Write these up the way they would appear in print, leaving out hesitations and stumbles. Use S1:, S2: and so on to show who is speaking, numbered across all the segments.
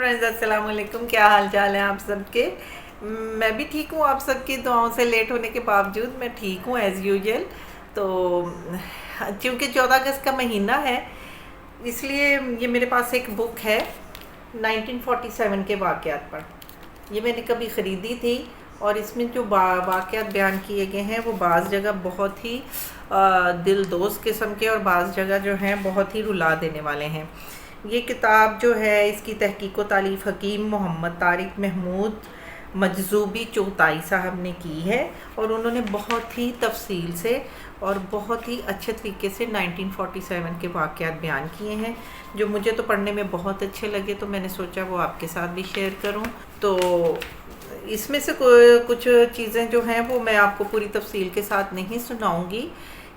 S1: Friends, السلام علیکم. کیا حال چال ہیں آپ سب کے؟ میں بھی ٹھیک ہوں. آپ سب کی دعاؤں سے لیٹ ہونے کے باوجود میں ٹھیک ہوں ایز یوزل. تو چونکہ 14 اگست کا مہینہ ہے، اس لیے یہ میرے پاس ایک بک ہے 1947 کے واقعات پر. یہ میں نے کبھی خریدی تھی، اور اس میں جو واقعات بیان کیے گئے ہیں وہ بعض جگہ بہت ہی دل دوست قسم کے، اور بعض جگہ جو ہیں بہت ہی رلا دینے والے ہیں. یہ کتاب جو ہے اس کی تحقیق و تالیف حکیم محمد طارق محمود مجذوبی چغتائی صاحب نے کی ہے، اور انہوں نے بہت ہی تفصیل سے اور بہت ہی اچھے طریقے سے 1947 کے واقعات بیان کیے ہیں، جو مجھے تو پڑھنے میں بہت اچھے لگے. تو میں نے سوچا وہ آپ کے ساتھ بھی شیئر کروں. تو اس میں سے کچھ چیزیں جو ہیں وہ میں آپ کو پوری تفصیل کے ساتھ نہیں سناؤں گی،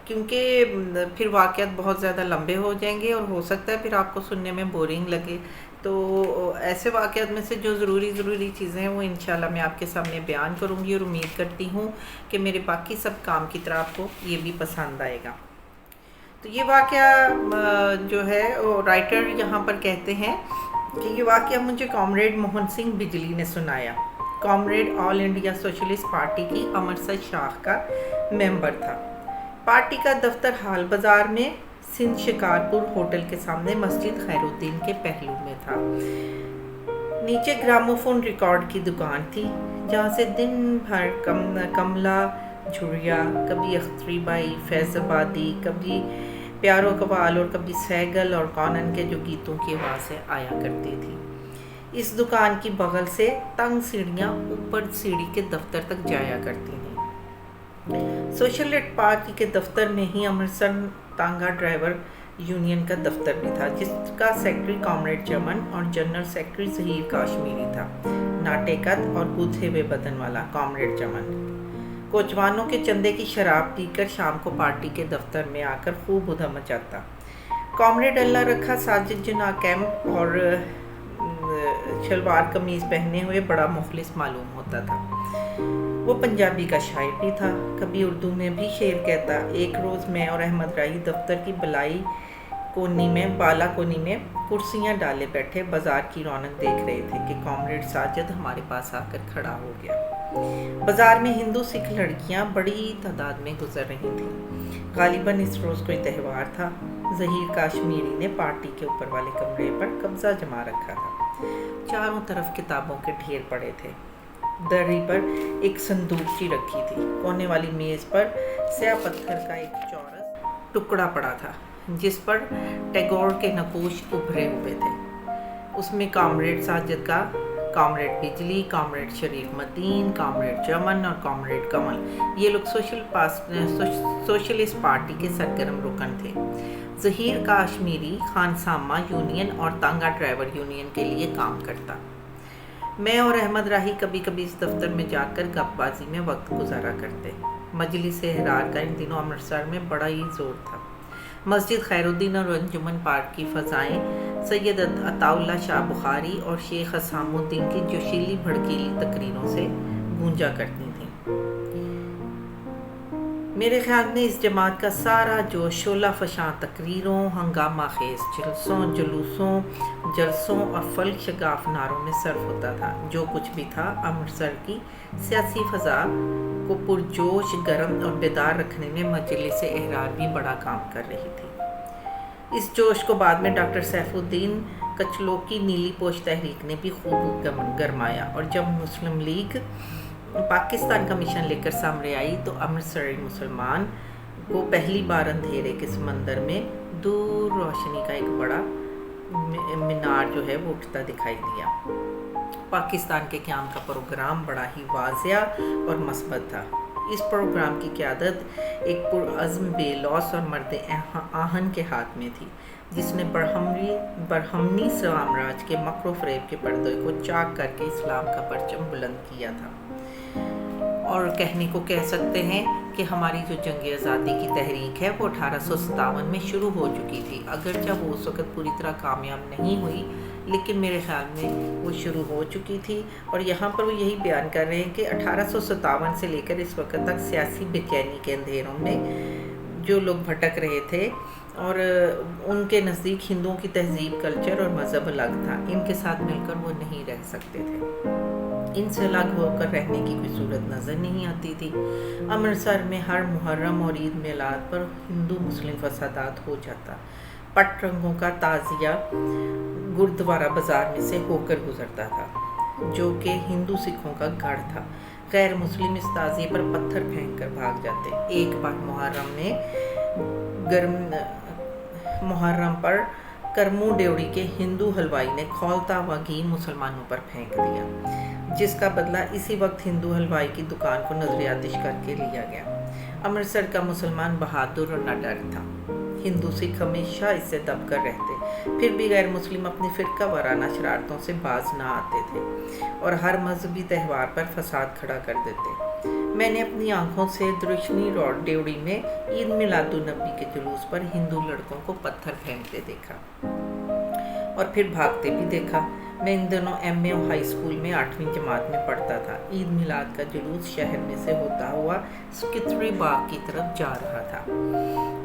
S1: کیونکہ پھر واقعات بہت زیادہ لمبے ہو جائیں گے، اور ہو سکتا ہے پھر آپ کو سننے میں بورنگ لگے. تو ایسے واقعات میں سے جو ضروری چیزیں ہیں وہ انشاءاللہ میں آپ کے سامنے بیان کروں گی، اور امید کرتی ہوں کہ میرے باقی سب کام کی طرح آپ کو یہ بھی پسند آئے گا. تو یہ واقعہ جو ہے رائٹر یہاں پر کہتے ہیں کہ یہ واقعہ مجھے کامریڈ موہن سنگھ بجلی نے سنایا. کامریڈ آل انڈیا سوشلسٹ پارٹی کی امرتسر شاخ کا ممبر تھا. پارٹی کا دفتر حال بازار میں سندھ شکارپور ہوٹل کے سامنے مسجد خیر الدین کے پہلو میں تھا. نیچے گراموفون ریکارڈ کی دکان تھی، جہاں سے دن بھر کملا جھریا، کبھی اختری بائی، فیض آبادی، کبھی پیارو قوال، اور کبھی سیگل اور کونن کے جو گیتوں کی آوازیں آیا کرتی تھی. اس دکان کی بغل سے تنگ سیڑھیاں اوپر سیڑھی کے دفتر تک جایا کرتی تھیں. سوشلسٹ پارٹی کے دفتر میں ہی امرتسر تانگا ڈرائیور یونین کا دفتر بھی تھا، جس کا سیکرٹری کامریڈ چمن اور جنرل سیکرٹری ظہیر کاشمیری تھا. ناٹے قد اور گودھے ہوئے بدن والا کامریڈ چمن کوچوانوں کے چندے کی شراب پی کر شام کو پارٹی کے دفتر میں آ کر خوب ادھم مچاتا. کامریڈ اللہ رکھا ساجد جنا کیمپ اور شلوار قمیض پہنے ہوئے بڑا مخلص معلوم ہوتا تھا. وہ پنجابی کا شاعر بھی تھا، کبھی اردو میں بھی شعر کہتا. ایک روز میں اور احمد راہی دفتر کی بالا کونی میں کرسیاں ڈالے بیٹھے بازار کی رونق دیکھ رہے تھے کہ کامریڈ ساجد ہمارے پاس آ کر کھڑا ہو گیا. بازار میں ہندو سکھ لڑکیاں بڑی تعداد میں گزر رہی تھیں. غالباً اس روز کوئی تہوار تھا. ظہیر کاشمیری نے پارٹی کے اوپر والے کمرے پر قبضہ جما رکھا تھا. چاروں طرف کتابوں کے ڈھیر پڑے تھے. دری پر ایک صندوقچی رکھی تھی. کونے والی میز پر سیاہ پتھر کا ایک چورس ٹکڑا پڑا تھا، جس پر ٹیگور کے نقوش ابھرے ہوئے تھے. اس میں کامریڈ ساجد کا، کامریڈ بجلی، کامریڈ شریف متین، کامریڈ چمن اور کامریڈ کمل، یہ لوگ سوشلسٹ پارٹی کے سرگرم رکن تھے. ظہیر کاشمیری خانسامہ یونین اور تانگا ڈرائیور یونین کے لیے کام کرتا. میں اور احمد راہی کبھی کبھی اس دفتر میں جا کر گپ بازی میں وقت گزارا کرتے. مجلس احرار کا ان دنوں امرتسر میں بڑا ہی زور تھا. مسجد خیر الدین اور انجمن پارک کی فضائیں سید عطا اللہ شاہ بخاری اور شیخ حسام الدین کی جوشیلی بھڑکیلی تقریروں سے گونجا کرتی تھیں. میرے خیال میں اس جماعت کا سارا جو شعلہ فشاں تقریروں، ہنگامہ خیز جلوسوں، جلسوں اور فلک شگاف نعروں میں صرف ہوتا تھا. جو کچھ بھی تھا، امرتسر کی سیاسی فضا کو پرجوش، گرم اور بیدار رکھنے میں مجلس احرار بھی بڑا کام کر رہی تھی. اس جوش کو بعد میں ڈاکٹر سیف الدین کچلوکی نیلی پوش تحریک نے بھی خوب گرمایا، اور جب مسلم لیگ پاکستان کا مشن لے کر سامنے آئی تو امرتسری مسلمان کو پہلی بار اندھیرے کے سمندر میں دور روشنی کا ایک بڑا مینار جو ہے وہ اٹھتا دکھائی دیا. پاکستان کے قیام کا پروگرام بڑا ہی واضح اور مثبت تھا. اس پروگرام کی قیادت ایک پرعزم بے لوث اور مرد آہن کے ہاتھ میں تھی، جس نے برہمنی سامراج کے مکر و فریب کے پردے کو چاک کر کے اسلام کا پرچم بلند کیا تھا. اور کہنے کو کہہ سکتے ہیں کہ ہماری جو جنگ آزادی کی تحریک ہے وہ 1857 میں شروع ہو چکی تھی. اگرچہ وہ اس وقت پوری طرح کامیاب نہیں ہوئی، لیکن میرے خیال میں وہ شروع ہو چکی تھی. اور یہاں پر وہ یہی بیان کر رہے ہیں کہ 1857 سے لے کر اس وقت تک سیاسی بے چینی کے اندھیروں میں जो लोग भटक रहे थे, और उनके नज़दीक हिंदुओं की तहजीब, कल्चर और मज़हब अलग था। इनके साथ मिलकर वो नहीं रह सकते थे। इनसे अलग होकर रहने की कोई सूरत नज़र नहीं आती थी। अमृतसर में हर मुहर्रम और ईद मिलाद पर हिंदू मुस्लिम फसादात हो जाता। पट रंगों का ताज़िया गुरुद्वारा बाज़ार में से होकर गुजरता था, जो कि हिंदू सिखों का गढ़ था। गैर मुस्लिम इस ताज़िए पर पत्थर फेंक कर भाग जाते। एक बार मुहर्रम पर करमू ड्योढ़ी के हिंदू हलवाई ने खौलता हुआ घी मुसलमानों पर फेंक दिया, जिसका बदला इसी वक्त हिंदू हलवाई की दुकान को नजर आतिश करके लिया गया। अमृतसर का मुसलमान बहादुर और निडर था। हिंदू सिख हमेशा इससे दब कर रहते, फिर भी गैर मुस्लिम अपनी फ़िरका वाराना शरारतों से बाज ना आते थे और हर मजहबी त्यौहार पर फसाद खड़ा कर देते। मैंने अपनी आंखों से दृशनी रोड ड्योढ़ी में ईद मिलादुन्नबी के जुलूस पर हिंदू लड़कों को पत्थर फेंकते देखा और फिर भागते भी देखा। मैं इन दिनों MA हाई स्कूल में 8वीं जमात में पढ़ता था। ईद मिलाद का जुलूस शहर में से होता हुआ स्कितरी बाग की तरफ जा रहा था।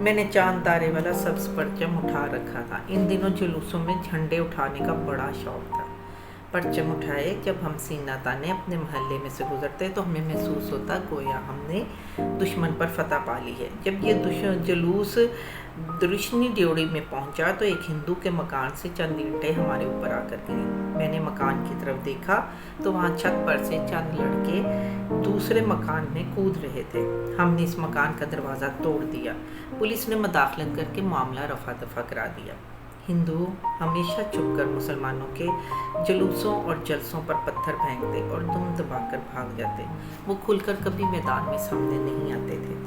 S1: मैंने चांद तारे वाला सब्ज परचम उठा रखा था। इन दिनों जुलूसों में झंडे उठाने का बड़ा शौक था। परचम उठाए जब हम सीना ताने अपने मोहल्ले में से गुजरते तो हमें महसूस होता गोया हमने दुश्मन पर फतह पा ली है। जब ये जुलूस दृशनी ड्योढ़ी में पहुंचा तो एक हिंदू के मकान से चंद ईंटें हमारे ऊपर आकर गिरी। मैंने मकान की तरफ देखा तो वहाँ छत पर से चंद लड़के दूसरे मकान में कूद रहे थे। हमने इस मकान का दरवाज़ा तोड़ दिया। पुलिस ने मदाखलत करके मामला रफा दफा करा दिया। हिंदू हमेशा छुपकर मुसलमानों के जुलूसों और जलसों पर पत्थर फेंकते और दुम दबाकर भाग जाते। वो खुलकर कभी मैदान में सामने नहीं आते थे।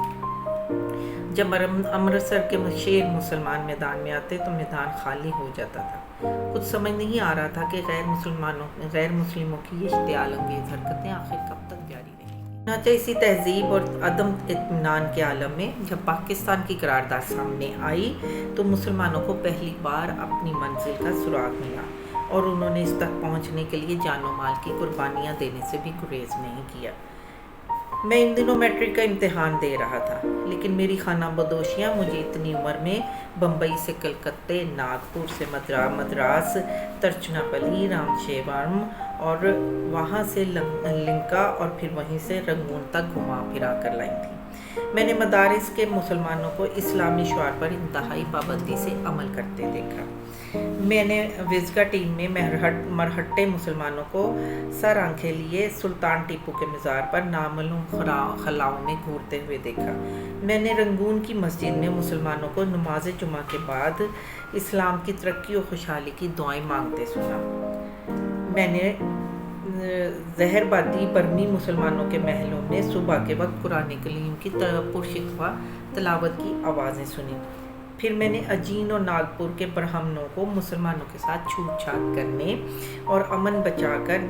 S1: जब अमृतसर के शेर मुसलमान मैदान में आते तो मैदान खाली हो जाता था। कुछ समझ नहीं आ रहा था कि गैर मुस्लिमों की ये इश्तियाल अंगेज हरकतें आखिर कब तक जारी रहेंगी। चुनांचे इसी तहजीब और अदम इत्मीनान के आलम में जब पाकिस्तान की करारदाद सामने आई तो मुसलमानों को पहली बार अपनी मंजिल का सुराग मिला और उन्होंने इस तक पहुंचने के लिए जानो माल की कुर्बानियां देने से भी गुरेज नहीं किया। मैं इन दिनों मैट्रिक का इम्तिहान दे रहा था, लेकिन मेरी खाना बदोशियाँ मुझे इतनी उम्र में बम्बई से कलकत्ते, नागपुर से मद्रास, तिरुचिरापल्ली, रामेश्वरम और वहाँ से लिंका और फिर वहीं से रंगून तक घुमा फिरा कर लाई थी। मैंने मदारिस के मुसलमानों को इस्लामी शुआर पर इंतहाई पाबंदी से अमल करते देखा। मैंने विज़गा टीम में मरहट्टे मुसलमानों को सर आंखें लिए सुल्तान टीपू के मज़ार पर नामालूम खलाओं में घूरते हुए देखा। मैंने रंगून की मस्जिद में मुसलमानों को नमाज जुमा के बाद इस्लाम की तरक्की और खुशहाली की दुआएं मांगते सुना। मैंने जहरबादी बर्मी मुसलमानों के महलों में सुबह के वक्त कुरान करीम की पुरशिकवा तलावत की आवाज़ें सुनी। फिर मैंने अजीन और नागपुर के ब्राह्मणों को मुसलमानों के साथ छूट छाट करने और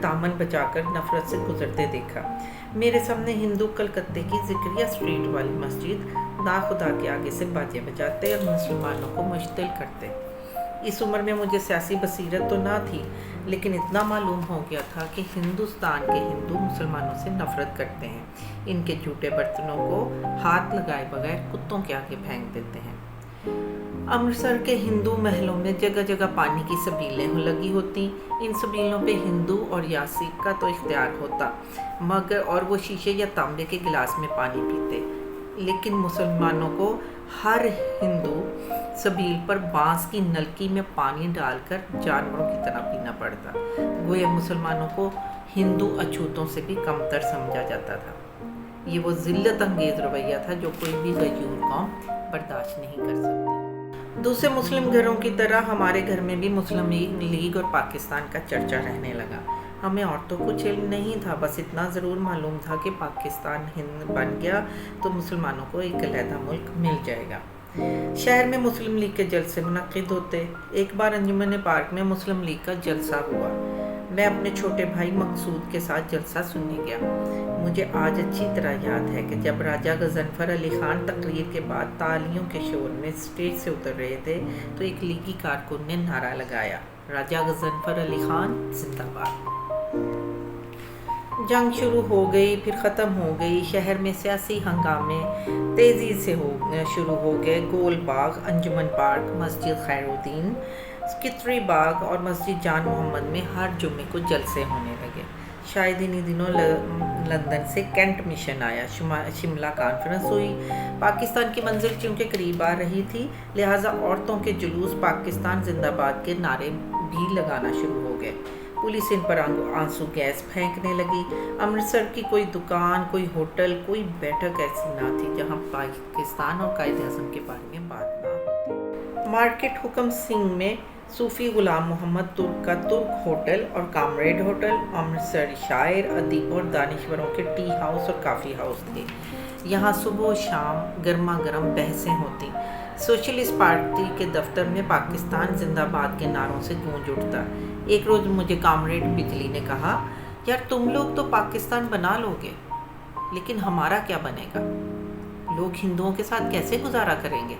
S1: दामन बचाकर नफरत से गुजरते देखा। मेरे सामने हिंदू कलकत्ते की जिक्रिया स्ट्रीट वाली मस्जिद खुदा के आगे से बाजे बजाते और मुसलमानों को मुश्तिल करते। इस उम्र में मुझे सियासी बसीरत तो ना थी, लेकिन इतना मालूम हो गया था कि हिंदुस्तान के हिंदू मुसलमानों से नफरत करते हैं। इनके झूठे बर्तनों को हाथ लगाए बगैर कुत्तों के आगे फेंक देते हैं। अमृतसर के हिंदू महलों में जगह जगह पानी की सबीलें लगी होती। इन सबीलों पे हिंदू और या सिख का तो इख्तियार होता, मगर और वो शीशे या तांबे के गिलास में पानी पीते। लेकिन मुसलमानों को हर हिंदू सबील पर बांस की नलकी में पानी डालकर जानवरों की तरह पीना पड़ता। गोया मुसलमानों को हिंदू अछूतों से भी कमतर समझा जाता था। ये वो जिल्लत अंगेज रवैया था जो कोई भी गयूर कौम बर्दाश्त नहीं कर सकती। दूसरे मुस्लिम घरों की तरह हमारे घर में भी मुस्लिम लीग और पाकिस्तान का चर्चा रहने लगा। हमें औरतों को कुछ इल्म नहीं था, बस इतना ज़रूर मालूम था कि पाकिस्तान हिंद बन गया तो मुसलमानों को एक अलहदा मुल्क मिल जाएगा। शहर में मुस्लिम लीग के जलसे मुनक्किद होते। एक बार अंजुमन पार्क में मुस्लिम लीग का जलसा हुआ। मैं अपने छोटे भाई मकसूद के साथ जलसा सुनने गया। मुझे आज अच्छी तरह याद है कि जब राजा गजनफर अली खान तकरीर के बाद तालियों के शोर में स्टेज से उतर रहे थे तो एक लीगी कारकुन ने नारा लगाया, राजा गजनफर अली खान जिंदाबाद। जंग शुरू हो गई, फिर ख़त्म हो गई। शहर में सियासी हंगामे तेज़ी से शुरू हो गए। गोल बाग, अंजुमन पार्क, मस्जिद खैरुद्दीन, स्कित्री बाग और मस्जिद जान मोहम्मद में हर जुम्मे को जलसे होने लगे। शायद इन्हीं दिनों लंदन से कैंट मिशन आया, शिमला कॉन्फ्रेंस हुई। पाकिस्तान की मंजिल चूँकि करीब आ रही थी, लिहाजा औरतों के जुलूस पाकिस्तान जिंदाबाद के नारे भी लगाना शुरू हो गए। पुलिस इन पर आंसू गैस फेंकने लगी। अमृतसर की कोई दुकान, कोई होटल, कोई बैठक ऐसी ना थी जहां पाकिस्तान और कायद-ए-आज़म के बारे में बात ना होती। मार्केट हुक्म सिंह में सूफ़ी गुलाम मोहम्मद तुर्क का तुर्क होटल और कामरेड होटल, अमृतसरी शायर, अदीब और दानिश्वरों के टी हाउस और काफ़ी हाउस थे। यहाँ सुबह शाम गर्मा गर्म बहसें होती। सोशलिस्ट पार्टी के दफ्तर में पाकिस्तान जिंदाबाद के नारों से गूंज उठता। एक रोज़ मुझे कामरेड बिजली ने कहा, यार तुम लोग तो पाकिस्तान बना लोगे, लेकिन हमारा क्या बनेगा? लोग हिंदुओं के साथ कैसे गुजारा करेंगे?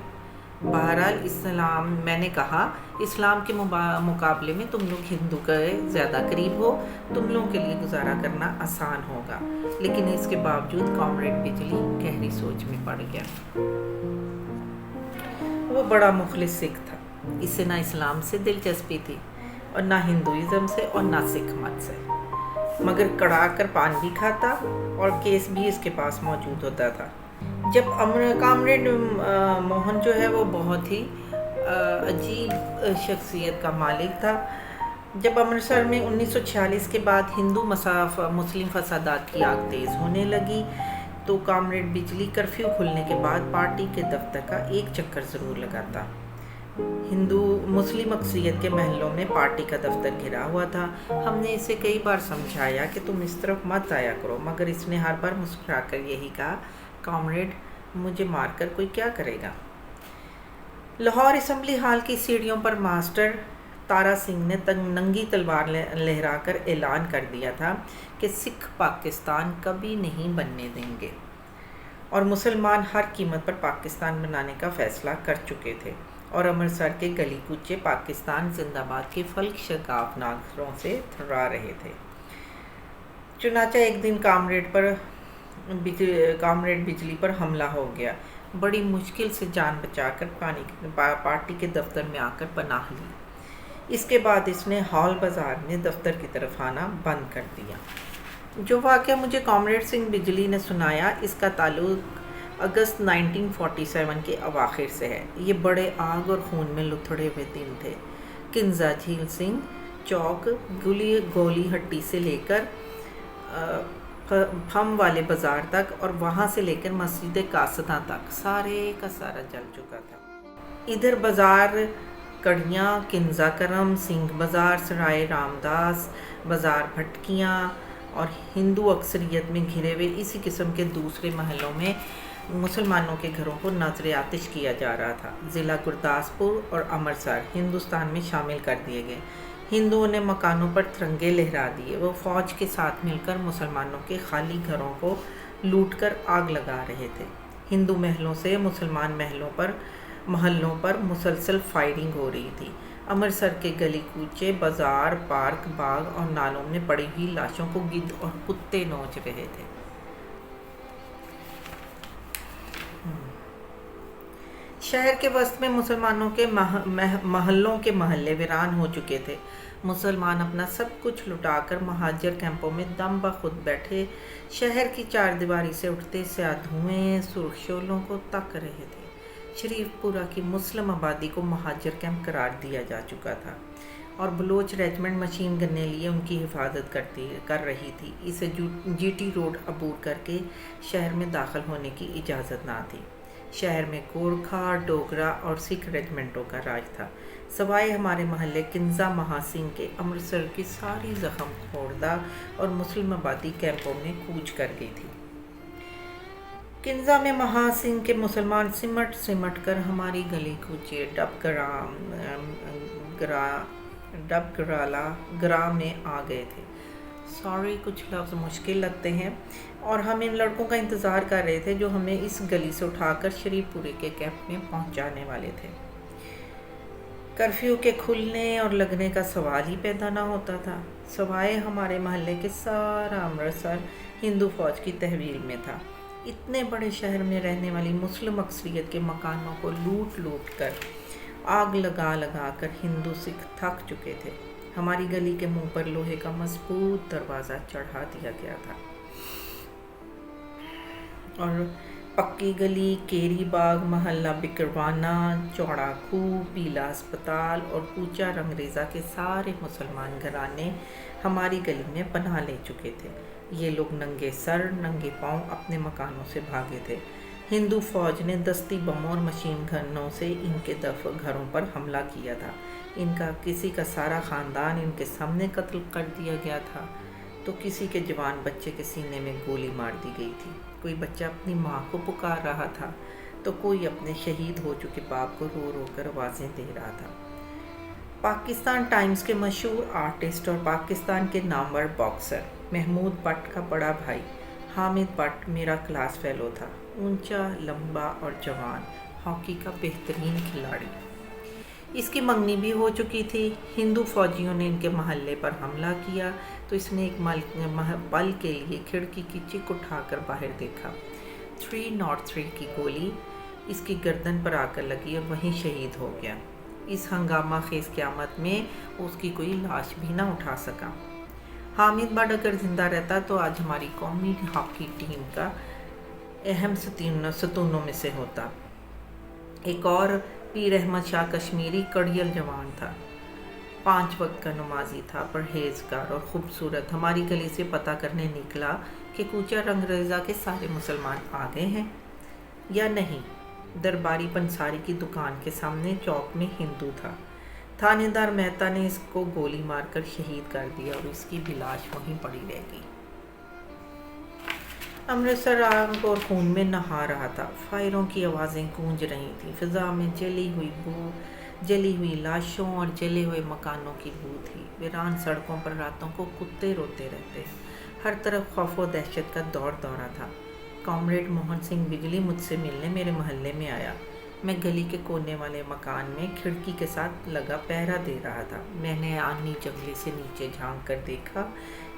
S1: बहरहाल इस्लाम, मैंने कहा, इस्लाम के मुकाबले में तुम लोग हिंदू के ज़्यादा करीब हो, तुम लोगों के लिए गुजारा करना आसान होगा। लेकिन इसके बावजूद कामरेड बिजली गहरी सोच में पड़ गया। वो बड़ा मुखलिस सिख था। इसे ना इस्लाम से दिलचस्पी थी और ना हिंदुइज़्म से और ना सिख मत से, मगर कड़ा कर पान भी खाता और केस भी इसके पास मौजूद होता था। जब कामरेड मोहन जो है वो बहुत ही अजीब शख्सियत का मालिक था। जब अमृतसर में 1946 के बाद हिंदू मुस्लिम फसादात की आग तेज़ होने लगी, तो कामरेड बिजली कर्फ्यू खुलने के बाद पार्टी के दफ्तर का एक चक्कर ज़रूर लगाता। हिंदू मुस्लिम अक्सरियत के महलों में पार्टी का दफ्तर घिरा हुआ था। हमने इसे कई बार समझाया कि तुम इस तरफ मत आया करो, मगर इसने हर बार मुस्कुराकर यही कहा, कामरेड मुझे मारकर कोई क्या करेगा। लाहौर असम्बली हाल की सीढ़ियों पर मास्टर तारा सिंह ने नंगी तलवार लहराकर ऐलान कर दिया था कि सिख पाकिस्तान कभी नहीं बनने देंगे, और मुसलमान हर कीमत पर पाकिस्तान बनाने का फ़ैसला कर चुके थे और अमृतसर के गली कूचे पाकिस्तान जिंदाबाद के फल्क शगाफ नागरों से थर्रा रहे थे। चुनाचा एक दिन कामरेड बिजली पर हमला हो गया। बड़ी मुश्किल से जान बचाकर पार्टी के दफ्तर में आकर पनाह ली। इसके बाद इसने हॉल बाज़ार में दफ्तर की तरफ आना बंद कर दिया। जो वाक़या मुझे कामरेड सिंह बिजली ने सुनाया, इसका ताल्लुक़ अगस्त 1947 के अवाखिर से है। ये बड़े आग और खून में लुथड़े हुए दिन थे। किंजा झील सिंह चौक, गोली हट्टी से लेकर फम वाले बाज़ार तक और वहाँ से लेकर मस्जिद कासदा तक सारे का सारा जल चुका था। इधर बाज़ार कड़ियाँ, किंजा करम, सिंह बाज़ार, सराय रामदास बाज़ार, भटकियाँ और हिंदू अक्सरियत में घिरे हुए इसी किस्म के दूसरे महलों में मुसलमानों के घरों को नजर आतिश किया जा रहा था। ज़िला गुरदासपुर और अमृतसर हिंदुस्तान में शामिल कर दिए गए। हिंदुओं ने मकानों पर तिरंगे लहरा दिए। वो फ़ौज के साथ मिलकर मुसलमानों के खाली घरों को लूटकर आग लगा रहे थे। हिंदू महलों से मुसलमान महलों पर मुसलसल फायरिंग हो रही थी। अमृतसर के गली कूचे, बाज़ार, पार्क, बाग और नालों में पड़ी हुई लाशों को गिद्ध और कुत्ते नोच रहे थे। शहर के वस्त में मुसलमानों के महलों के महल्ले वीरान हो चुके थे। मुसलमान अपना सब कुछ लुटाकर महाजर कैंपों में दम बखुद बैठे शहर की चारदीवारी से उठते स्याह धुएं सुर्ख शोलों को तक रहे थे। शरीफपुरा की मुस्लिम आबादी को महाजर कैंप करार दिया जा चुका था और बलोच रेजिमेंट मशीन गन्ने लिए उनकी हिफाजत कर रही थी। इसे जीटी रोड अबूर करके शहर में दाखिल होने की इजाज़त ना थी। शहर में गोरखा, डोगरा और सिख रेजिमेंटों का राज था। सवाए हमारे महल्ले किंजा महासिंह के अमृतसर की सारी ज़ख्म खोरदा और मुस्लिम आबादी कैंपों में कूच कर गई थी। किंजा में महासिंह के मुसलमान सिमट कर हमारी गली कूचे डबगराला ग्राम में आ गए थे। सॉरी, कुछ लफ्ज़ मुश्किल लगते हैं और हम इन लड़कों का इंतज़ार कर रहे थे जो हमें इस गली से उठाकर शरीफपुरे के कैंप में पहुंचाने वाले थे। कर्फ्यू के खुलने और लगने का सवाल ही पैदा ना होता था। سوائے ہمارے محلے کے سارا امرتسر ہندو فوج کی تحویل میں تھا۔ اتنے بڑے شہر میں رہنے والی مسلم اکثریت کے مکانوں کو لوٹ لوٹ کر، آگ لگا لگا کر ہندو سکھ تھک چکے تھے۔ ہماری گلی کے منہ پر لوہے کا مضبوط دروازہ چڑھا دیا گیا تھا، اور پکی گلی، کیری باغ، محلہ بکروانہ، چوڑا کھوہ، پیلا اسپتال اور کوچہ رنگریزہ کے سارے مسلمان گھرانے ہماری گلی میں پناہ لے چکے تھے۔ یہ لوگ ننگے سر ننگے پاؤں اپنے مکانوں سے بھاگے تھے۔ ہندو فوج نے دستی بموں اور مشین گنوں سے ان کے گھروں پر حملہ کیا تھا۔ ان کا کسی کا سارا خاندان ان کے سامنے قتل کر دیا گیا تھا، تو کسی کے جوان بچے کے سینے میں گولی مار دی گئی تھی۔ کوئی بچہ اپنی ماں کو پکار رہا تھا، تو کوئی اپنے شہید ہو چکے باپ کو رو رو کر آوازیں دے رہا تھا۔ پاکستان ٹائمز کے مشہور آرٹسٹ اور پاکستان کے نامور باکسر محمود بٹ کا بڑا بھائی حامد بٹ میرا کلاس فیلو تھا۔ اونچا، لمبا اور جوان، ہاکی کا بہترین کھلاڑی۔ اس کی منگنی بھی ہو چکی تھی۔ ہندو فوجیوں نے ان کے محلے پر حملہ کیا تو اس نے ایک پل کے لیے کھڑکی کی چک اٹھا کر باہر دیکھا۔ 303 کی گولی اس کی گردن پر آ کر لگی اور وہیں شہید ہو گیا۔ اس ہنگامہ خیز قیامت میں اس کی کوئی لاش بھی نہ اٹھا سکا۔ حامد بٹ اگر زندہ رہتا تو آج ہماری قومی ہاکی ٹیم کا اہم ستونوں میں سے ہوتا۔ ایک اور پیر احمد شاہ کشمیری کڑیل جوان تھا، 5 وقت کا نمازی تھا، پرہیزگار اور خوبصورت۔ ہماری گلی سے پتہ کرنے نکلا کہ کوچہ رنگریزہ کے سارے مسلمان آ گئے ہیں یا نہیں۔ درباری پنساری کی دکان کے سامنے چوک میں ہندو تھا۔ تھانے دار مہتا نے اس کو گولی مار کر شہید کر دیا اور اس کی بھی لاش وہیں پڑی رہ گئی۔ امرتسر آگ اور خون میں نہا رہا تھا۔ فائروں کی آوازیں گونج رہی تھیں۔ فضا میں جلی ہوئی لاشوں اور جلے ہوئے مکانوں کی بو تھی۔ ویران سڑکوں پر راتوں کو کتے روتے رہتے۔ ہر طرف خوف و دہشت کا دور دورہ تھا۔ کامریڈ موہن سنگھ بجلی مجھ سے ملنے میرے محلے میں آیا۔ میں گلی کے کونے والے مکان میں کھڑکی کے ساتھ لگا پہرا دے رہا تھا۔ میں نے آنی جنگلے سے نیچے جھانک کر دیکھا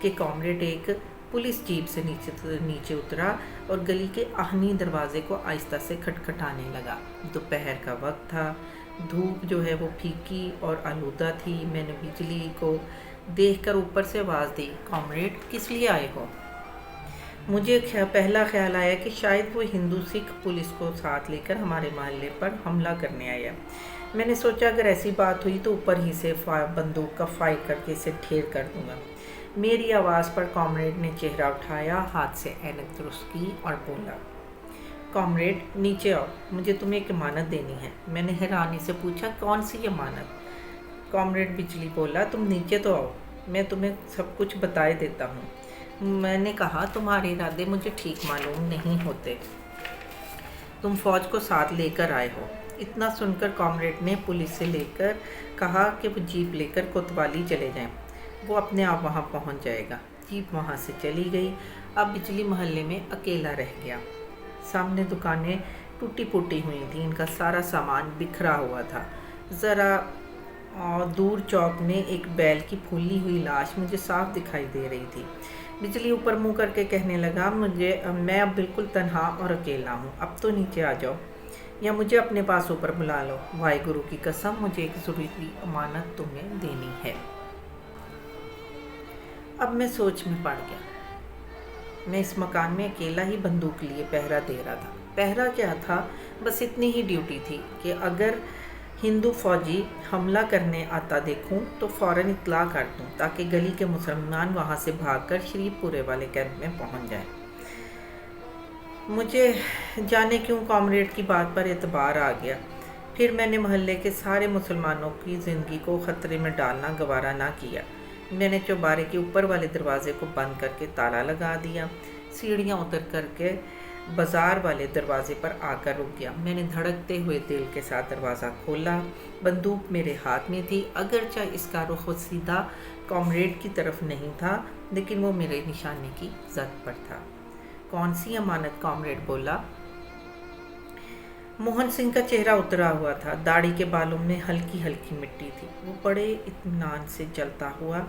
S1: کہ کامریڈ ایک پولیس جیپ سے نیچے اترا اور گلی کے آہنی دروازے کو آہستہ سے کھٹکھٹانے لگا۔ دوپہر کا وقت تھا، دھوپ جو ہے وہ پھیکی اور آلودہ تھی۔ میں نے بجلی کو دیکھ کر اوپر سے آواز دی، کامریڈ کس لیے آئے ہو؟ مجھے پہلا خیال آیا کہ شاید وہ ہندو سکھ پولیس کو ساتھ لے کر ہمارے محلے پر حملہ کرنے آیا۔ میں نے سوچا اگر ایسی بات ہوئی تو اوپر ہی سے بندوق کا فائر کر کے اسے ڈھیر کر دوں گا۔ میری آواز پر کامریڈ نے چہرہ اٹھایا، ہاتھ سے اینک درست کی اور بولا، کامریڈ نیچے آؤ، مجھے تمہیں ایک امانت دینی ہے۔ میں نے حیرانی سے پوچھا، کون سی امانت؟ کامریڈ بجلی بولا، تم نیچے تو آؤ، میں تمہیں سب کچھ بتائے دیتا ہوں۔ میں نے کہا، تمہارے ارادے مجھے ٹھیک معلوم نہیں ہوتے، تم فوج کو ساتھ لے کر آئے ہو۔ اتنا سن کر کامریڈ نے پولیس سے لے کر کہا کہ وہ جیپ لے کر کوتوالی چلے جائیں، وہ اپنے آپ وہاں پہنچ جائے گا۔ جیپ وہاں سے چلی گئی۔ اب بجلی محلے میں اکیلا رہ گیا۔ سامنے دکانیں ٹوٹی پھوٹی ہوئی تھیں، ان کا سارا سامان بکھرا ہوا تھا۔ ذرا دور چوک میں ایک بیل کی پھولی ہوئی لاش مجھے صاف دکھائی دے رہی تھی۔ بجلی اوپر منہ کر کے کہنے لگا، میں اب بالکل تنہا اور اکیلا ہوں، اب تو نیچے آ جاؤ یا مجھے اپنے پاس اوپر بلا لو۔ واحے گرو کی قسم، مجھے ایک ضروری امانت تمہیں دینی ہے۔ اب میں سوچ میں پڑ گیا۔ میں اس مکان میں اکیلا ہی بندوق لیے پہرا دے رہا تھا۔ پہرا کیا تھا، بس اتنی ہی ڈیوٹی تھی کہ اگر ہندو فوجی حملہ کرنے آتا دیکھوں تو فوراً اطلاع کر دوں تاکہ گلی کے مسلمان وہاں سے بھاگ کر شریف پورے والے کیمپ میں پہنچ جائیں۔ مجھے جانے کیوں کامریڈ کی بات پر اعتبار آ گیا۔ پھر میں نے محلے کے سارے مسلمانوں کی زندگی کو خطرے میں ڈالنا گوارا نہ کیا۔ میں نے چوبارے کے اوپر والے دروازے کو بند کر کے تالا لگا دیا۔ سیڑھیاں اتر کر کے بازار والے دروازے پر آ کر رک گیا۔ میں نے دھڑکتے ہوئے دل کے ساتھ دروازہ کھولا۔ بندوق میرے ہاتھ میں تھی، اگرچہ اس کا رخ سیدھا کامریڈ کی طرف نہیں تھا، لیکن وہ میرے نشانے کی زد پر تھا۔ کون سی امانت؟ کامریڈ بولا۔ मोहन सिंह का चेहरा उतरा हुआ था, दाढ़ी के बालों में हल्की हल्की मिट्टी थी। वो बड़े इत्मीनान से जलता हुआ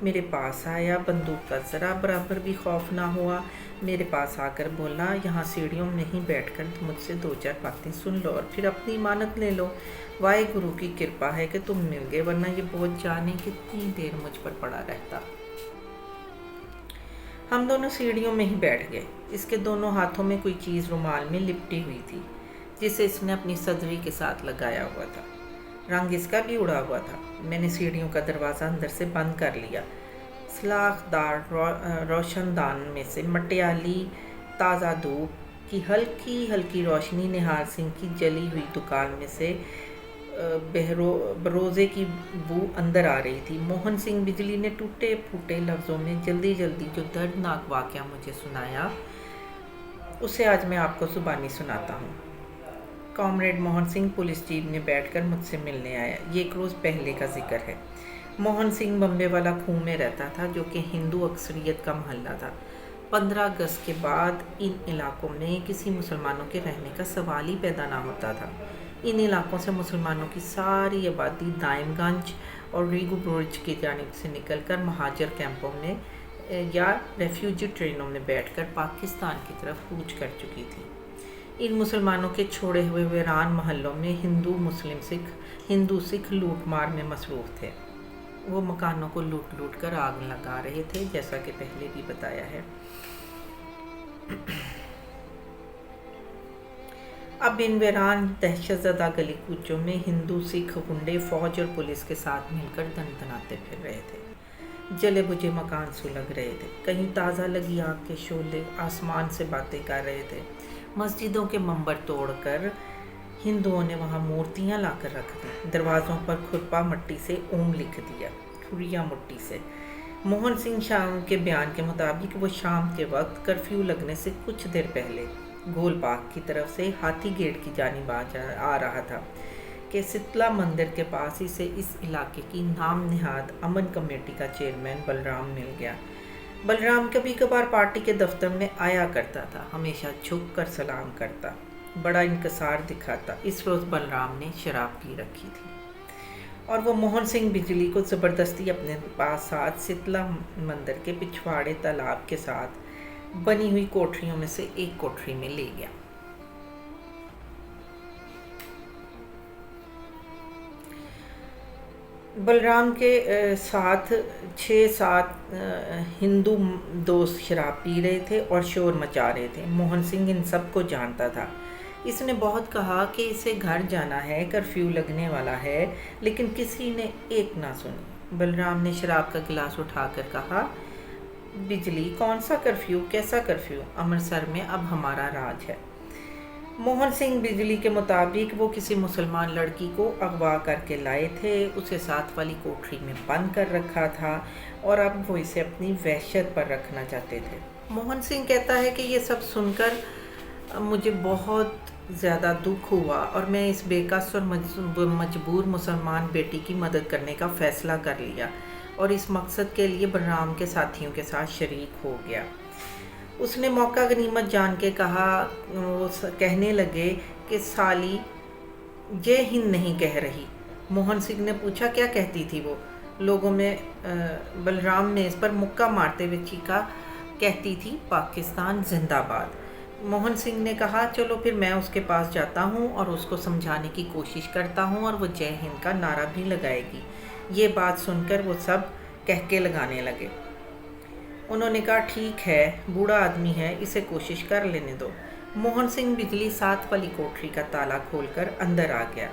S1: मेरे पास आया, बंदूक का ज़रा बराबर भी खौफ ना हुआ। मेरे पास आकर बोला, यहाँ सीढ़ियों में ही बैठकर मुझसे 2-4 बातें सुन लो और फिर अपनी इमानत ले लो। वाहे गुरु की कृपा है कि तुम मिल गए, वरना ये बोझ जाने कितनी देर मुझ पर पड़ा रहता। हम दोनों सीढ़ियों में ही बैठ गए। इसके दोनों हाथों में कोई चीज़ रुमाल में लिपटी हुई थी, जिसे इसने अपनी सदरी के साथ लगाया हुआ था। रंग इसका भी उड़ा हुआ था। मैंने सीढ़ियों का दरवाज़ा अंदर से बंद कर लिया। सलाखदार रोशनदान में से मटियाली ताज़ा धूप की हल्की हल्की रोशनी निहाल सिंह की जली हुई दुकान में से बरोज़े की बू अंदर आ रही थी। मोहन सिंह बिजली ने टूटे फूटे लफ्ज़ों में जल्दी जल्दी जो दर्दनाक वाक़या मुझे सुनाया, उसे आज मैं आपको ज़ुबानी सुनाता हूँ। Comrade Mohan Singh police jeep में बैठकर मुझसे मिलने आया। ये एक रोज़ पहले का जिक्र है। मोहन सिंह बम्बे वाला खूह में रहता था, जो कि हिंदू अक्सरियत का मोहल्ला था। 15 अगस्त के बाद इन इलाकों में किसी मुसलमानों के रहने का सवाल ही पैदा ना होता था। इन इलाकों से मुसलमानों की सारी आबादी दाइमगंज और रीगू बुर्ज की जानिब से निकलकर महाजर कैंपों में या रेफ्यूजी ट्रेनों में बैठकर पाकिस्तान की तरफ कूच कर चुकी थी। इन मुसलमानों के छोड़े हुए वीरान महलों में हिंदू सिख लूट मार में मसरूफ़ थे। वो मकानों को लूट लूट कर आग लगा रहे थे, जैसा कि पहले भी बताया है। अब इन वीरान दहशतज़दा गली कूचों में हिंदू सिख गुंडे फौज और पुलिस के साथ मिलकर दनदनाते फिर रहे थे। जले बुझे मकान सुलग रहे थे, कहीं ताज़ा लगी आग के शोले आसमान से बातें कर रहे थे। मस्जिदों के मंबर तोड़कर हिंदुओं ने वहाँ मूर्तियाँ लाकर रख दी। दरवाज़ों पर खुरपा मट्टी से ओम लिख दिया, खुरिया मिट्टी से। मोहन सिंह शाम के बयान के मुताबिक वो शाम के वक्त कर्फ्यू लगने से कुछ देर पहले गोल बाग की तरफ से हाथी गेट की जानिब आ रहा था कि शीतला मंदिर के पास ही से इस इलाके की नाम निहाद अमन कमेटी का चेयरमैन बलराम मिल गया। बलराम कभी कभार पार्टी के दफ्तर में आया करता था, हमेशा झुक कर सलाम करता, बड़ा इंकसार दिखाता। इस रोज़ बलराम ने शराब पी रखी थी और वो मोहन सिंह बिजली को ज़बरदस्ती अपने पास साथ शीतला मंदिर के पिछवाड़े तालाब के साथ बनी हुई कोठरियों में से एक कोठरी में ले गया। बलराम के साथ 6-7 हिंदू दोस्त शराब पी रहे थे और शोर मचा रहे थे। मोहन सिंह इन सब को जानता था। इसने बहुत कहा कि इसे घर जाना है, कर्फ्यू लगने वाला है, लेकिन किसी ने एक ना सुनी। बलराम ने शराब का गिलास उठाकर कहा, बिजली, कौन सा कर्फ्यू, कैसा कर्फ्यू? अमृतसर में अब हमारा राज है। मोहन सिंह बिजली के मुताबिक वो किसी मुसलमान लड़की को अगवा करके लाए थे, उसे साथ वाली कोठरी में बंद कर रखा था और अब वो इसे अपनी वहशत पर रखना चाहते थे। मोहन सिंह कहता है कि ये सब सुनकर मुझे बहुत ज़्यादा दुख हुआ और मैं इस बेकस और मजबूर मुसलमान बेटी की मदद करने का फ़ैसला कर लिया और इस मकसद के लिए बलराम के साथियों के साथ शरीक हो गया। उसने मौका गनीमत जान के कहा, वो कहने लगे कि साली जय हिंद नहीं कह रही। मोहन सिंह ने पूछा, क्या कहती थी वो? लोगों में बलराम ने इस पर मुक्का मारते हुए चीखा, कहती थी पाकिस्तान जिंदाबाद। मोहन सिंह ने कहा, चलो फिर मैं उसके पास जाता हूँ और उसको समझाने की कोशिश करता हूँ और वो जय हिंद का नारा भी लगाएगी। ये बात सुनकर वो सब कहके लगाने लगे। उन्होंने कहा, ठीक है, बूढ़ा आदमी है, इसे कोशिश कर लेने दो। मोहन सिंह बिजली साथ वाली कोठरी का ताला खोलकर अंदर आ गया।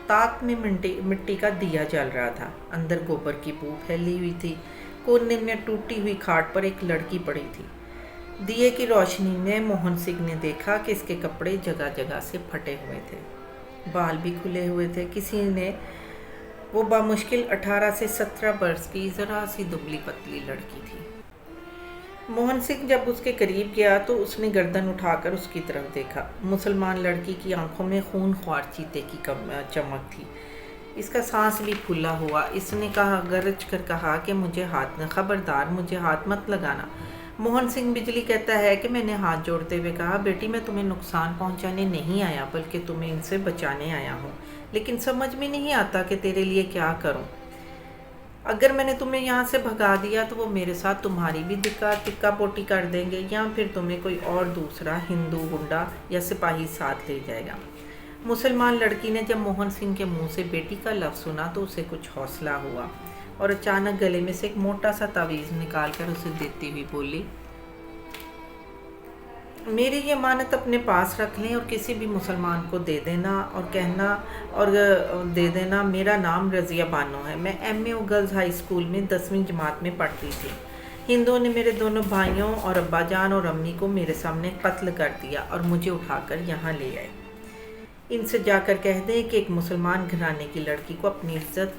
S1: ताक में मिट्टी का दिया जल रहा था। अंदर गोबर की बू फैली हुई थी। कोने में टूटी हुई खाट पर एक लड़की पड़ी थी। दिए की रोशनी में मोहन सिंह ने देखा कि इसके कपड़े जगह जगह से फटे हुए थे, बाल भी खुले हुए थे। किसी ने वो बामुश्किल 18 से 17 वर्ष की ज़रा सी दुबली पतली लड़की थी। मोहन सिंह जब उसके करीब गया तो उसने गर्दन उठाकर उसकी तरफ देखा। मुसलमान लड़की की आंखों में खून ख्वार चीते की चमक थी। इसका सांस भी फूला हुआ। इसने कहा, गरज कर कहा कि मुझे खबरदार मुझे हाथ मत लगाना। मोहन सिंह बिजली कहता है कि मैंने हाथ जोड़ते हुए कहा, बेटी मैं तुम्हें नुकसान पहुंचाने नहीं आया बल्कि तुम्हें इनसे बचाने आया हूँ, लेकिन समझ में नहीं आता कि तेरे लिए क्या करूँ। अगर मैंने तुम्हें यहाँ से भगा दिया तो वो मेरे साथ तुम्हारी भी टिक्का पोटी कर देंगे, या फिर तुम्हें कोई और दूसरा हिंदू गुंडा या सिपाही साथ ले जाएगा। मुसलमान लड़की ने जब मोहन सिंह के मुंह से बेटी का लफ्ज़ सुना तो उसे कुछ हौसला हुआ और अचानक गले में से एक मोटा सा तावीज़ निकाल कर उसे देती हुई बोली, मेरी ये मानत अपने पास रख लें और किसी भी मुसलमान को दे देना और कहना और दे देना मेरा नाम रज़िया बानो है। मैं MA गर्ल्स हाई स्कूल में 10वीं जमात में पढ़ती थी। हिंदुओं ने मेरे दोनों भाइयों और अब्बा जान और अम्मी को मेरे सामने कत्ल कर दिया और मुझे उठाकर यहाँ ले आए। इनसे जाकर कह दें कि एक मुसलमान घराने की लड़की को अपनी इज्जत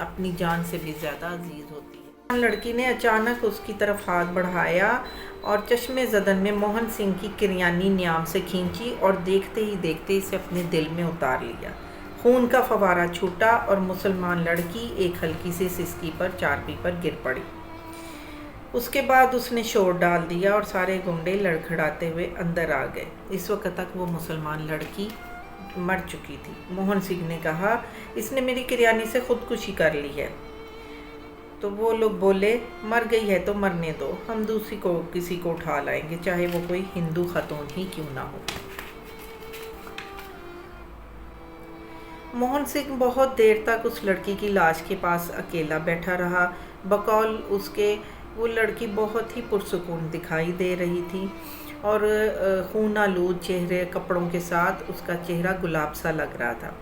S1: अपनी जान से भी ज़्यादा अजीज़ होती है। लड़की ने अचानक उसकी तरफ हाथ बढ़ाया और चश्मे ज़दन में मोहन सिंह की किरयानी नियाम से खींची और देखते ही देखते इसे अपने दिल में उतार लिया। खून का फवारा छूटा और मुसलमान लड़की एक हल्की सी सिसकी पर चारपी पर गिर पड़ी। उसके बाद उसने शोर डाल दिया और सारे गुंडे लड़खड़ाते हुए अंदर आ गए। इस वक्त तक वो मुसलमान लड़की मर चुकी थी। मोहन सिंह ने कहा, इसने मेरी किरयानी से खुदकुशी कर ली है। तो वो लोग बोले, मर गई है तो मरने दो, हम दूसरी को किसी को उठा लाएंगे, चाहे वो कोई हिंदू खतून ही क्यों ना हो। मोहन सिंह बहुत देर तक उस लड़की की लाश के पास अकेला बैठा रहा। बकौल उसके वो लड़की बहुत ही पुरसुकून दिखाई दे रही थी और खून आलूद चेहरे कपड़ों के साथ उसका चेहरा गुलाब सा लग रहा था।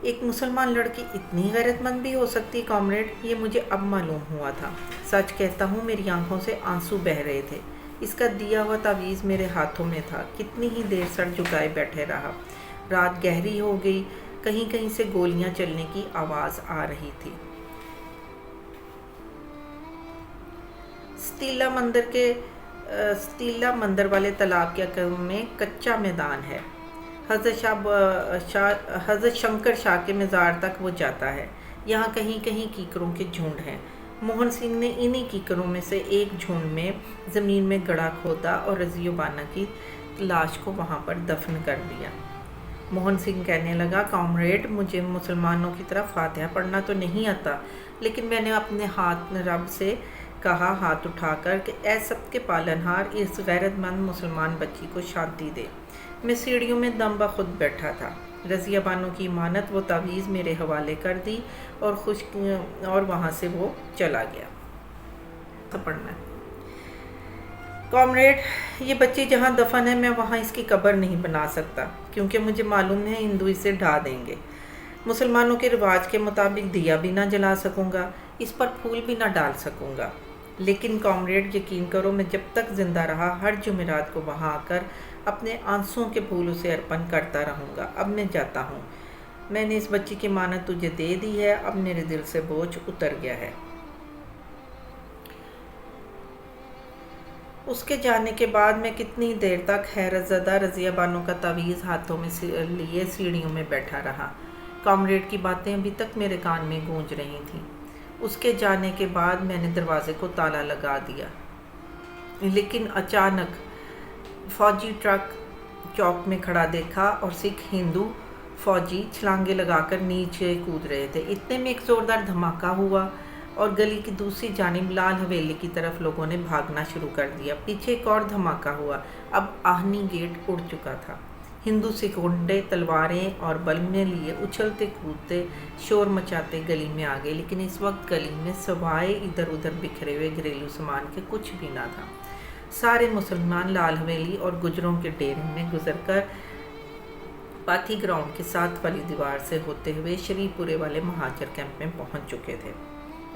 S1: एक मुसलमान लड़की इतनी गैरतमंद भी हो सकती कॉमरेड, ये मुझे अब मालूम हुआ था। सच कहता हूँ मेरी आंखों से आंसू बह रहे थे। इसका दिया हुआ तावीज़ मेरे हाथों में था। कितनी ही देर सर झुकाए बैठे रहा। रात गहरी हो गई। कहीं कहीं से गोलियां चलने की आवाज़ आ रही थी। स्टीला मंदिर वाले तालाब के अकब में कच्चा मैदान है। हज़रत शंकर शाह के मज़ार तक वो जाता है। यहाँ कहीं कहीं कीकरों के झुंड हैं। मोहन सिंह ने इन्हीं कीकरों में से एक झुंड में ज़मीन में गड्ढा खोदा और रज़िया बानो की लाश को वहाँ पर दफन कर दिया। मोहन सिंह कहने लगा, कॉमरेड मुझे मुसलमानों की तरफ फातिहा पढ़ना तो नहीं आता, लेकिन मैंने अपने हाथ रब से कहा हाथ उठाकर कि ऐ सबके पालनहार इस गैरतमंद मुसलमान बच्ची को शांति दे। मैं सीढ़ियों में दम बखुद बैठा था। रज़िया बानो की इमानत वो तावीज़ मेरे हवाले कर दी और वहाँ से वो चला गया। तो पढ़ना है, कॉमरेड ये बच्ची जहाँ दफन है मैं वहाँ इसकी कब्र नहीं बना सकता, क्योंकि मुझे मालूम है हिंदू इसे ढा देंगे। मुसलमानों के रिवाज के मुताबिक दिया भी ना जला सकूँगा, इस पर फूल भी ना डाल सकूँगा। लेकिन कॉमरेड यकीन करो, मैं जब तक ज़िंदा रहा हर जुमेरात को वहाँ आकर अपने आंसुओं के फूल उसे अर्पण करता रहूँगा। अब मैं जाता हूँ। मैंने इस बच्ची की मानत तुझे दे दी है। अब मेरे दिल से बोझ उतर गया है। उसके जाने के बाद मैं कितनी देर तक हैरत ज़दा रज़िया बानो का तावीज़ हाथों में लिए सीढ़ियों में बैठा रहा। कॉमरेड की बातें अभी तक मेरे कान में गूंज रही थीं। उसके जाने के बाद मैंने दरवाज़े को ताला लगा दिया, लेकिन अचानक फ़ौजी ट्रक चौक में खड़ा देखा और सिख हिंदू फ़ौजी छलांगे लगाकर नीचे कूद रहे थे। इतने में एक ज़ोरदार धमाका हुआ और गली की दूसरी जानिब लाल हवेली की तरफ लोगों ने भागना शुरू कर दिया। पीछे एक और धमाका हुआ। अब आहनी गेट उड़ चुका था। हिंदू सिख गुंडे तलवारें और बल्ले लिए उछलते कूदते शोर मचाते गली में आ गए, लेकिन इस वक्त गली में सवाए इधर उधर बिखरे हुए घरेलू सामान के कुछ भी ना था। सारे मुसलमान लाल हवेली और गुजरों के डेरे में गुजरकर पाथी ग्राउंड के साथ वाली दीवार से होते हुए शरीफपुरे वाले महाजर कैंप में पहुंच चुके थे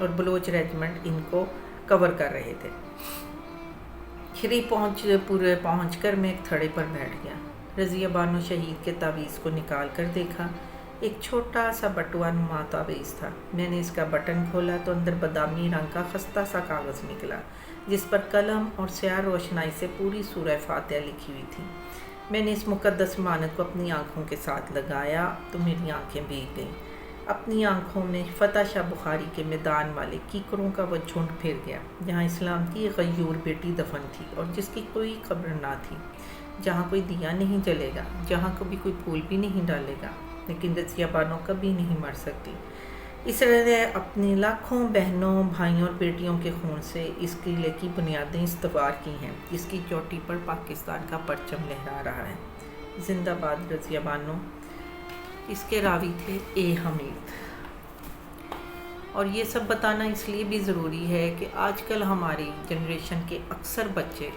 S1: और बलोच रेजिमेंट इनको कवर कर रहे थे। शरीफपुरे पहुंचकर मैं एक थड़े पर बैठ गया। रज़िया बानो शहीद के तावीज़ को निकाल कर देखा। एक छोटा सा बटुआ नुमा तावीज़ था। मैंने इसका बटन खोला तो अंदर बादामी रंग का खस्ता सा कागज़ निकला, जिस पर कलम और स्याह रोशनाई से पूरी सूरह फातिहा लिखी हुई थी। मैंने इस मुक़द्दस मानत को अपनी आँखों के साथ लगाया तो मेरी आँखें भीग गईं। اپنی آنکھوں میں فتح شاہ بخاری کے میدان والے کیکروں کا وہ جھنڈ پھر گیا، جہاں اسلام کی ایک غیور بیٹی دفن تھی اور جس کی کوئی قبر نہ تھی، جہاں کوئی دیا نہیں جلے گا، جہاں کبھی کوئی پھول بھی نہیں ڈالے گا، لیکن رضیہ بانو کبھی نہیں مر سکتی۔ اس طرح اپنی لاکھوں بہنوں، بھائیوں اور بیٹیوں کے خون سے اس قلعے کی بنیادیں استوار کی ہیں، جس کی چوٹی پر پاکستان کا پرچم لہرا رہا ہے۔ زندہ باد رضیہ بانو۔ اس کے راوی تھے اے حمید۔ اور یہ سب بتانا اس لیے بھی ضروری ہے کہ آج کل ہماری جنریشن کے اکثر بچے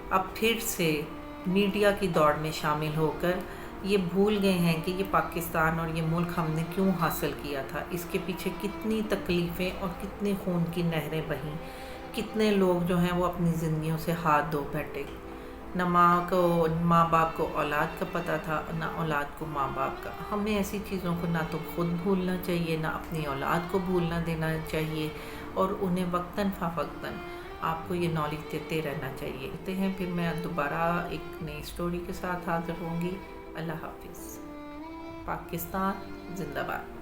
S1: اب پھر سے میڈیا کی دوڑ میں شامل ہو کر یہ بھول گئے ہیں کہ یہ پاکستان اور یہ ملک ہم نے کیوں حاصل کیا تھا، اس کے پیچھے کتنی تکلیفیں اور کتنے خون کی نہریں بہیں، کتنے لوگ جو ہیں وہ اپنی زندگیوں سے ہاتھ دھو بیٹھے۔ نہ ماں باپ کو اولاد کا پتہ تھا، نہ اولاد کو ماں باپ کا۔ ہمیں ایسی چیزوں کو نہ تو خود بھولنا چاہیے، نہ اپنی اولاد کو بھولنا دینا چاہیے، اور انہیں وقتاً فوقتاً آپ کو یہ نالج دیتے رہنا چاہیے۔ کہتے ہیں پھر میں دوبارہ ایک نئی سٹوری کے ساتھ حاضر ہوں گی۔ اللہ حافظ۔ پاکستان زندہ باد۔